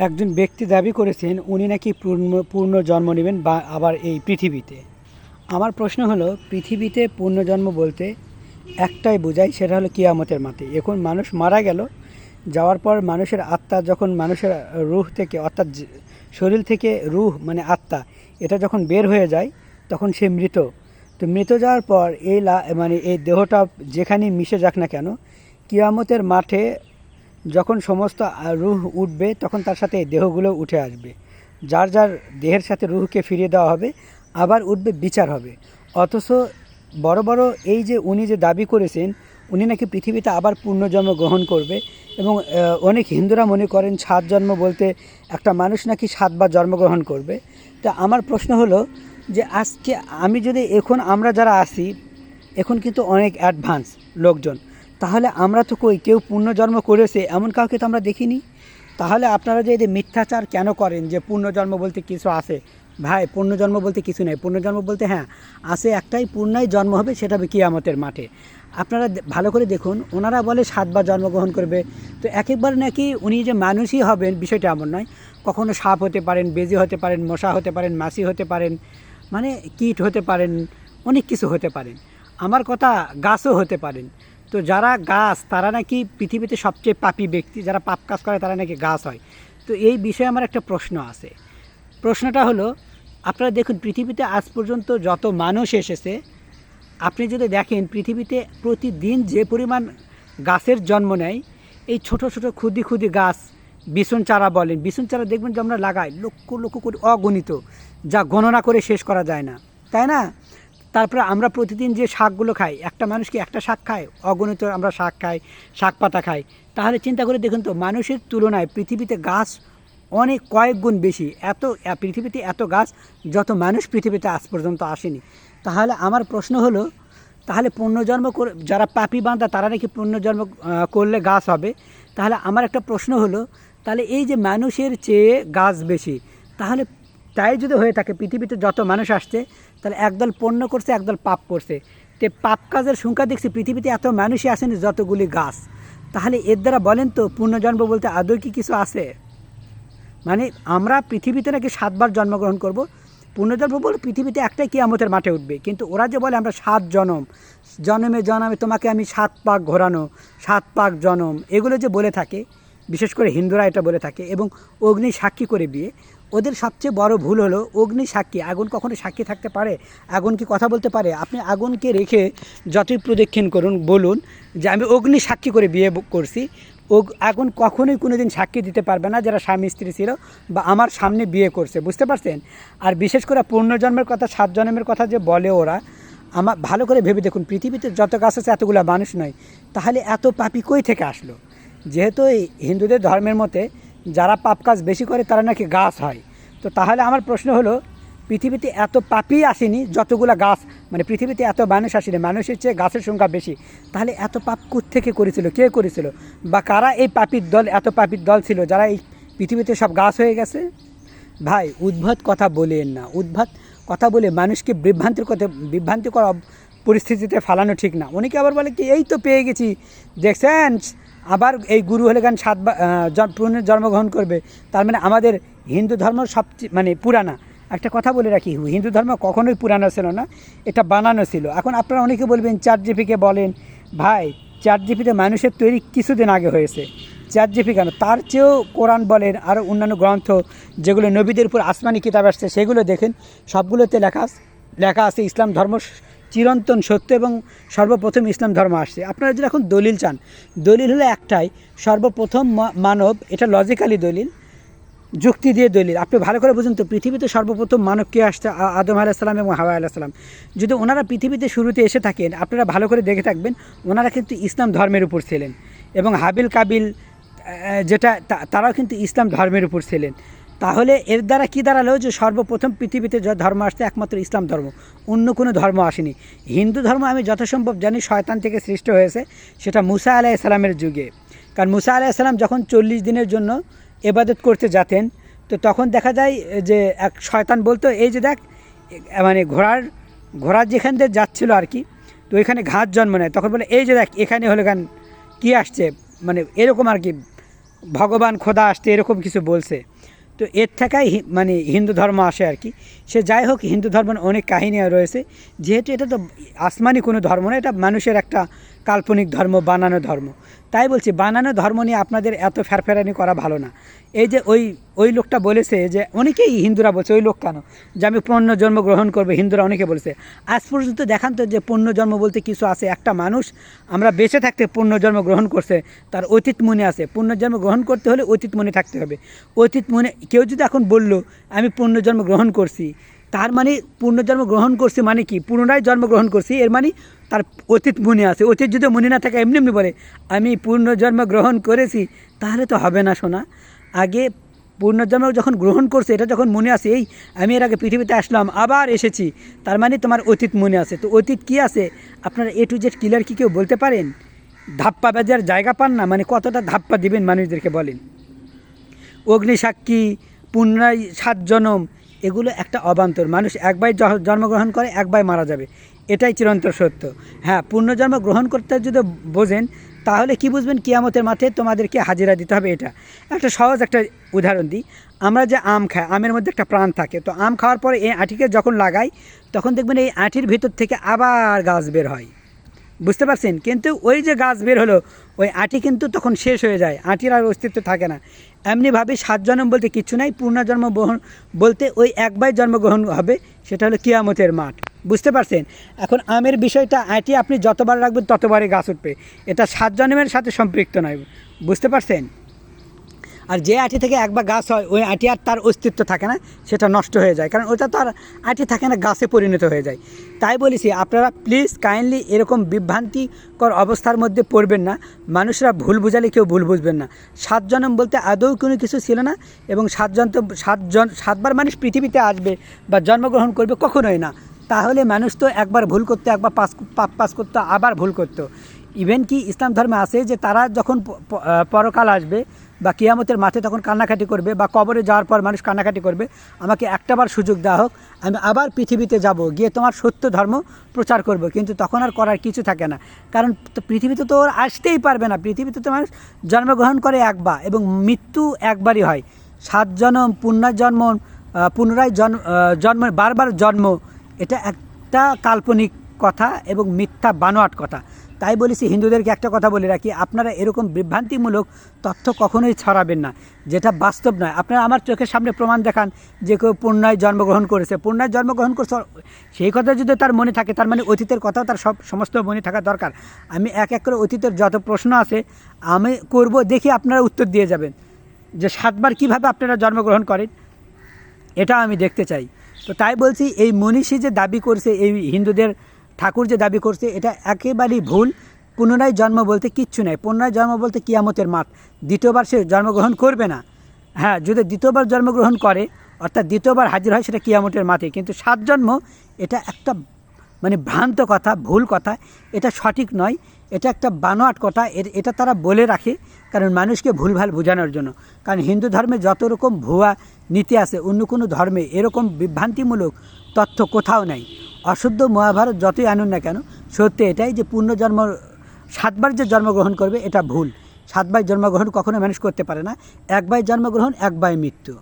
একজন ব্যক্তি দাবি করেছেন উনি নাকি পূর্ণ জন্ম নেবেন বা আবার এই পৃথিবীতে। আমার প্রশ্ন হলো, পৃথিবীতে পুনর্জন্ম বলতে একটাই বোঝায়, সেটা হলো কিয়ামতের মাঠে। এখন মানুষ মারা গেল, যাওয়ার পর মানুষের আত্মা যখন মানুষের রুহ থেকে, অর্থাৎ শরীর থেকে রুহ মানে আত্মা, এটা যখন বের হয়ে যায় তখন সে মৃত। তো মৃত যাওয়ার পর মানে এই দেহটা যেখানেই মিশে যাক না কেন, কিয়ামতের মাঠে যখন সমস্ত রুহ উঠবে তখন তার সাথে এই দেহগুলো উঠে আসবে। যার যার দেহের সাথে রুহকে ফিরিয়ে দেওয়া হবে, আবার উঠবে, বিচার হবে। অথচ বড় বড় এই যে উনি যে দাবি করেছেন উনি নাকি পৃথিবীতে আবার পুনর্জন্ম গ্রহণ করবে, এবং অনেক হিন্দুরা মনে করেন 7 জন্ম বলতে একটা মানুষ নাকি 7বার জন্মগ্রহণ করবে। তা আমার প্রশ্ন হলো যে আজকে আমি যদি এখন আমরা যারা আছি এখন কিন্তু অনেক অ্যাডভান্স লোকজন, তাহলে আমরা তো কই কেউ পুনর্জন্ম করেছে এমন কাউকে তো আমরা দেখিনি। তাহলে আপনারা যে এই মিথ্যাচার কেন করেন যে পুনর্জন্ম বলতে কিছু আছে? ভাই, পুনর্জন্ম বলতে কিছু নেই। পুনর্জন্ম বলতে হ্যাঁ আছে, একটাই পূর্ণাই জন্ম হবে, সেটা হবে কিয়ামতের মাঠে। আপনারা ভালো করে দেখুন, ওনারা বলে 7বার জন্মগ্রহণ করবে। তো এক একবার নাকি উনি যে মানুষই হবেন বিষয়টা এমন নয়, কখনো সাপ হতে পারেন, বেজি হতে পারেন, মশা হতে পারেন, মাছি হতে পারেন, মানে কীট হতে পারেন, অনেক কিছু হতে পারেন। আমার কথা, গাছও হতে পারেন। তো যারা গাছ তারা নাকি পৃথিবীতে সবচেয়ে পাপী ব্যক্তি, যারা পাপ কাজ করে তারা নাকি গাছ হয়। তো এই বিষয়ে আমার একটা প্রশ্ন আছে। প্রশ্নটা হলো, আপনারা দেখুন পৃথিবীতে আজ পর্যন্ত যত মানুষ এসেছে, আপনি যদি দেখেন পৃথিবীতে প্রতিদিন যে পরিমাণ গাছের জন্ম নেয়, এই ছোট ছোট ক্ষুদি ক্ষুদি গাছ, বিছুন চারা বলেন, বিছুন চারা দেখবেন যে আমরা লাগাই লক্ষ লক্ষ করে, অগণিত, যা গণনা করে শেষ করা যায় না, তাই না? তারপরে আমরা প্রতিদিন যে শাকগুলো খাই, একটা মানুষ কি একটা শাক খায়? অগণিত আমরা শাক খাই, শাক পাতা খাই। তাহলে চিন্তা করে দেখুন তো, মানুষের তুলনায় পৃথিবীতে গাছ অনেক কয়েক গুণ বেশি। পৃথিবীতে এত গাছ যত মানুষ পৃথিবীতে আজ পর্যন্ত আসেনি। তাহলে আমার প্রশ্ন হলো, তাহলে পুনর্জন্ম করে যারা পাপী বান্দা তারা নাকি পুনর্জন্ম করলে গাছ হবে। তাহলে আমার একটা প্রশ্ন হলো, তাহলে এই যে মানুষের চেয়ে গাছ বেশি, তাহলে তাই যদি হয়ে থাকে পৃথিবীতে যত মানুষ আসছে, তাহলে একদল পুণ্য করছে, একদল পাপ করছে। তো পাপ কাজের সংখ্যা দেখছি পৃথিবীতে এত মানুষই আসেনি যতগুলি গাছ। তাহলে এর দ্বারা বলেন তো পুনর্জন্ম বলতে আদৌ কি কিছু আছে? মানে আমরা পৃথিবীতে নাকি 7বার জন্মগ্রহণ করব, পুনর্জন্ম বলে পৃথিবীতে একটাই কিয়ামতের মাঠে উঠবে। কিন্তু ওরা যে বলে আমরা 7 জনম, জনমে জনমে তোমাকে আমি 7 পাক ঘোরানো, 7 পাক জনম, এগুলো যে বলে থাকে, বিশেষ করে হিন্দুরা এটা বলে থাকে, এবং অগ্নি সাক্ষী করে বিয়ে। ওদের সবচেয়ে বড় ভুল হলো অগ্নি সাক্ষী। আগুন কখনো সাক্ষী থাকতে পারে? আগুন কি কথা বলতে পারে? আপনি আগুনকে রেখে যতই প্রদক্ষিণ করুন, বলুন যে আমি অগ্নি সাক্ষী করে বিয়ে করছি, আগুন কখনোই কোনো দিন সাক্ষী দিতে পারবে না যারা স্বামী স্ত্রী ছিল বা আমার সামনে বিয়ে করছে, বুঝতে পারছেন? আর বিশেষ করে পুনর্জন্মের কথা, 7 জন্মের কথা যে বলে ওরা, আমার ভালো করে ভেবে দেখুন পৃথিবীতে যত গাছ আছে এতগুলো মানুষ নয়, তাহলে এত পাপী কই থেকে আসলো? যেহেতু এই হিন্দুদের ধর্মের মতে যারা পাপ কাজ বেশি করে তারা নাকি গাছ হয়। তো তাহলে আমার প্রশ্ন হলো, পৃথিবীতে এত পাপই আসেনি যতগুলো গাছ, মানে পৃথিবীতে এত মানুষ আসেনি, মানুষের চেয়ে গাছের সংখ্যা বেশি। তাহলে এত পাপ কোত্থেকে করেছিল, কে করেছিল, বা কারা এই পাপীর দল, এত পাপীর দল ছিল যারা এই পৃথিবীতে সব গাছ হয়ে গেছে? ভাই, উদ্ভট কথা বলেন না। উদ্ভট কথা বলে মানুষকে বিভ্রান্তিকর পরিস্থিতিতে ফালানো ঠিক না। অনেকে আবার বলে কি এই তো পেয়ে গেছি, দেখছেন আবার এই গুরু হলে গান 7বার জন্মগ্রহণ করবে, তার মানে আমাদের হিন্দু ধর্ম সবচেয়ে মানে পুরানা। একটা কথা বলে রাখি, হিন্দু ধর্ম কখনোই পুরানো ছিল না, এটা বানানো ছিল। এখন আপনারা অনেকে বলবেন চ্যাট জিপিকে বলেন, ভাই চ্যাট জিপিতে মানুষের তৈরি কিছুদিন আগে হয়েছে। চ্যাট জিপি কেন, তার চেয়েও কোরআন বলেন, আরও অন্যান্য গ্রন্থ যেগুলো নবীদের উপর আসমানি কিতাব আসছে সেগুলো দেখেন, সবগুলোতে লেখা আছে ইসলাম ধর্ম চিরন্তন সত্য এবং সর্বপ্রথম ইসলাম ধর্ম আসছে। আপনারা যদি এখন দলিল চান, দলিল হলো একটাই, সর্বপ্রথম মানব, এটা লজিক্যালি দলিল, যুক্তি দিয়ে দলিল। আপনি ভালো করে বুঝুন তো, পৃথিবীতে সর্বপ্রথম মানব কে আসছে? আদম আলাইহিস সালাম এবং হাওয়া আলাইহিস সালাম। যদি ওনারা পৃথিবীতে শুরুতে এসে থাকেন, আপনারা ভালো করে দেখে থাকবেন ওনারা কিন্তু ইসলাম ধর্মের উপর ছিলেন, এবং হাবিল কাবিল যেটা তারাও কিন্তু ইসলাম ধর্মের উপর ছিলেন। তাহলে এর দ্বারা কী দাঁড়ালো, যে সর্বপ্রথম পৃথিবীতে যে ধর্ম আসছে একমাত্র ইসলাম ধর্ম, অন্য কোনো ধর্ম আসেনি। হিন্দু ধর্ম আমি যথাসম্ভব জানি শয়তান থেকে সৃষ্টি হয়েছে, সেটা মুসা আলাইহিস সালামের যুগে। কারণ মুসা আলাইহিস সালাম যখন 40 দিনের জন্য ইবাদত করতে যেতেন, তো তখন দেখা যায় যে এক শয়তান বলতো, এই যে দেখ, মানে ঘোড়ার যেখান দিয়ে যাচ্ছিলো আর কি, তো ওইখানে ঘাস জন্ম নেয়, তখন বলে এই যে দেখ এখানে হলো গান কী আসছে, মানে এরকম আর কি, ভগবান খোদা আসছে এরকম কিছু বলছে। তো এর থেকেই মানে হিন্দু ধর্ম আসে আর কি। সে যাই হোক, হিন্দু ধর্মের অনেক কাহিনী রয়েছে, যেহেতু এটা তো আসমানি কোনো ধর্ম না, এটা মানুষের একটা কাল্পনিক ধর্ম, বানানো ধর্ম। তাই বলছি, বানানো ধর্ম নিয়ে আপনাদের এত ফেরফেরানি করা ভালো না। এই যে ওই লোকটা বলেছে, যে অনেকেই হিন্দুরা বলছে, ওই লোক কেন, যে আমি পুনর্জন্ম গ্রহণ করবে, হিন্দুরা অনেকে বলেছে। আজ পর্যন্ত দেখান তো যে পুনর্জন্ম বলতে কিছু আছে। একটা মানুষ আমরা বেঁচে থাকতে পুনর্জন্ম গ্রহণ করছে, তার অতীত মনে আছে। পুনর্জন্ম গ্রহণ করতে হলে অতীত মনে থাকতে হবে। অতীত মনে কেউ যদি এখন বলল আমি পুনর্জন্ম গ্রহণ করছি, তার মানে পুনর্জন্ম গ্রহণ করছি মানে কি, পুনরায় জন্মগ্রহণ করছি, এর মানে তার অতীত মনে আছে। অতীত যদি মনে না থাকে, এমনি এমনি বলে আমি পুনর্জন্ম গ্রহণ করেছি, তাহলে তো হবে না শোনা। আগে পুনর্জন্ম যখন গ্রহণ করছে, এটা যখন মনে আছে, এই আমি এর আগে পৃথিবীতে আসলাম, আবার এসেছি, তার মানে তোমার অতীত মনে আছে। তো অতীত কী আছে আপনারা এ টু জেড ক্লিয়ার কি কেউ বলতে পারেন? ধাপ্পা বাজার জায়গা পান না, মানে কতটা ধাপ্পা দিবেন মানুষদেরকে বলেন। অগ্নিসাক্ষী, পুনরায় 7 জনম, এগুলো একটা অবান্তর। মানুষ একবার জন্মগ্রহণ করে, একবার মারা যাবে, এটাই চিরন্তর সত্য। হ্যাঁ, পুনর্জন্ম গ্রহণ করতে যদি বোঝেন, তাহলে কি বুঝবেন, কিয়ামতের মাঠে তোমাদেরকে হাজিরা দিতে হবে। এটা একটা সহজ একটা উদাহরণ দিই। আমরা যে আম খাই, আমের মধ্যে একটা প্রাণ থাকে। তো আম খাওয়ার পরে এই আঁটিকে যখন লাগাই, তখন দেখবেন এই আঁটির ভিতর থেকে আবার গাছ বের হয়, বুঝতে পারছেন? কিন্তু ওই যে গাছ বের হলো, ওই আঁটি কিন্তু তখন শেষ হয়ে যায়, আঁটির আর অস্তিত্ব থাকে না। এমনিভাবে 7 জন্ম বলতে কিচ্ছু নাই। পুনর্জন্ম বলতে ওই একবার জন্মগ্রহণ হবে, সেটা হলো কিয়ামতের মাঠ, বুঝতে পারছেন? এখন আমের বিষয়টা, আঁটি আপনি যতবার রাখবেন ততবারই গাছ উঠবে, এটা 7 জন্মের সাথে সম্পৃক্ত নয়, বুঝতে পারছেন? আর যে আঁটি থেকে একবার গাছ হয়, ওই আঁটি আর তার অস্তিত্ব থাকে না, সেটা নষ্ট হয়ে যায়, কারণ ওটা তো আর আঁটি থাকে না, গাছে পরিণত হয়ে যায়। তাই বলেছি, আপনারা প্লিজ কাইন্ডলি এরকম বিভ্রান্তিকর অবস্থার মধ্যে পড়বেন না। মানুষরা ভুল বুঝালে কেউ ভুল বুঝবেন না। 7 জন্ম বলতে আদৌ কোনো কিছু ছিল না, এবং 7বার মানুষ পৃথিবীতে আসবে বা জন্মগ্রহণ করবে, কখনোই না। তাহলে মানুষ তো একবার ভুল করতো, একবার পাস করতো, আবার ভুল করতো। ইভেন কি ইসলাম ধর্মে আছে যে তারা যখন পরকাল আসবে বা কিয়ামতের মাঠে তখন কান্নাকাটি করবে, বা কবরে যাওয়ার পর মানুষ কান্নাকাটি করবে, আমাকে একটাবার সুযোগ দেওয়া হোক, আমি আবার পৃথিবীতে যাব, গিয়ে তোমার সত্য ধর্ম প্রচার করব। কিন্তু তখন আর করার কিছু থাকে না, কারণ পৃথিবীতে তো ওর আসতেই পারবে না। পৃথিবীতে তো মানুষ জন্মগ্রহণ করে একবার, এবং মৃত্যু একবারই হয়। 7 জন্ম, পুনর্জন্ম, পুনরায় জন্ম, বারবার জন্ম, এটা একটা কাল্পনিক কথা এবং মিথ্যা বানোয়াট কথা। তাই বলেছি, হিন্দুদেরকে একটা কথা বলে রাখি, আপনারা এরকম বিভ্রান্তিমূলক তথ্য কখনোই ছড়াবেন না, যেটা বাস্তব নয়। আপনারা আমার চোখের সামনে প্রমাণ দেখান যে কেউ পুনরায় জন্মগ্রহণ করেছে, পুনরায় জন্মগ্রহণ করছে, সেই কথা যদি তার মনে থাকে, তার মানে অতীতের কথাও তার সমস্ত মনে থাকা দরকার। আমি এক এক করে অতীতের যত প্রশ্ন আছে আমি করব, দেখি আপনারা উত্তর দিয়ে যাবেন যে 7বার কীভাবে আপনারা জন্মগ্রহণ করেন, এটা আমি দেখতে চাই। তো তাই বলছি, এই মনীষী যে দাবি করছে, এই হিন্দুদের ঠাকুর যে দাবি করছে, এটা একেবারেই ভুল। পুনরায় জন্ম বলতে কিচ্ছু নেই। পুনরায় জন্ম বলতে কিয়ামতের মাঠ, দ্বিতীয়বার সে জন্মগ্রহণ করবে না। হ্যাঁ, যদি দ্বিতীয়বার জন্মগ্রহণ করে, অর্থাৎ দ্বিতীয়বার হাজির হয়, সেটা কিয়ামতের মাঠে। কিন্তু 7 জন্ম, এটা একটা মানে ভ্রান্ত কথা, ভুল কথা, এটা সঠিক নয়, এটা একটা বানোয়াট কথা। এটা তারা বলে রাখে কারণ মানুষকে ভুলভাল বোঝানোর জন্য। কারণ হিন্দু ধর্মে যত রকম ভুয়া নীতি আছে, অন্য কোনো ধর্মে এরকম বিভ্রান্তিমূলক তথ্য কোথাও নেই। অশুদ্ধ মহাভারত যতই আনুন না কেন, সত্যি এটাই যে পুনর্জন্ম 7বার যে জন্মগ্রহণ করবে, এটা ভুল। 7বার জন্মগ্রহণ কখনো মানুষ করতে পারে না। একবার জন্মগ্রহণ, একবার মৃত্যু।